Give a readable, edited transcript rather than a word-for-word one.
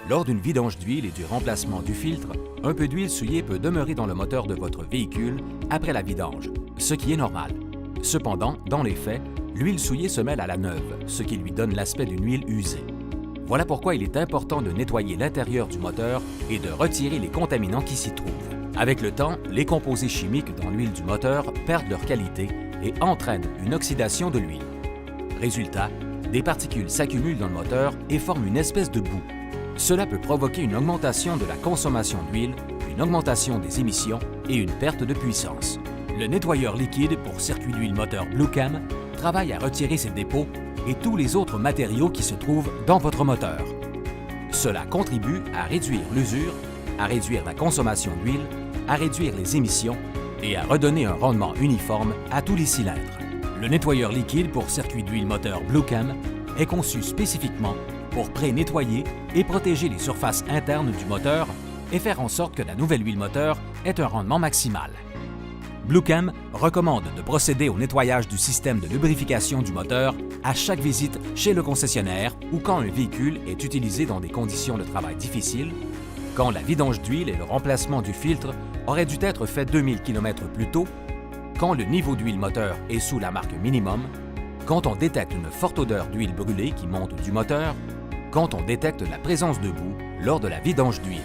Lors d'une vidange d'huile et du remplacement du filtre, un peu d'huile souillée peut demeurer dans le moteur de votre véhicule après la vidange, ce qui est normal. Cependant, dans les faits, l'huile souillée se mêle à la neuve, ce qui lui donne l'aspect d'une huile usée. Voilà pourquoi il est important de nettoyer l'intérieur du moteur et de retirer les contaminants qui s'y trouvent. Avec le temps, les composés chimiques dans l'huile du moteur perdent leur qualité et entraînent une oxydation de l'huile. Résultat, des particules s'accumulent dans le moteur et forment une espèce de boue. Cela peut provoquer une augmentation de la consommation d'huile, une augmentation des émissions et une perte de puissance. Le nettoyeur liquide pour circuit d'huile moteur Bluecam travaille à retirer ces dépôts et tous les autres matériaux qui se trouvent dans votre moteur. Cela contribue à réduire l'usure, à réduire la consommation d'huile, à réduire les émissions et à redonner un rendement uniforme à tous les cylindres. Le nettoyeur liquide pour circuit d'huile moteur Bluecam est conçu spécifiquement pour pré-nettoyer et protéger les surfaces internes du moteur et faire en sorte que la nouvelle huile moteur ait un rendement maximal. Bluecam recommande de procéder au nettoyage du système de lubrification du moteur à chaque visite chez le concessionnaire ou quand un véhicule est utilisé dans des conditions de travail difficiles, quand la vidange d'huile et le remplacement du filtre auraient dû être faits 2000 km plus tôt, quand le niveau d'huile moteur est sous la marque minimum, quand on détecte une forte odeur d'huile brûlée qui monte du moteur, quand on détecte la présence de boue lors de la vidange d'huile.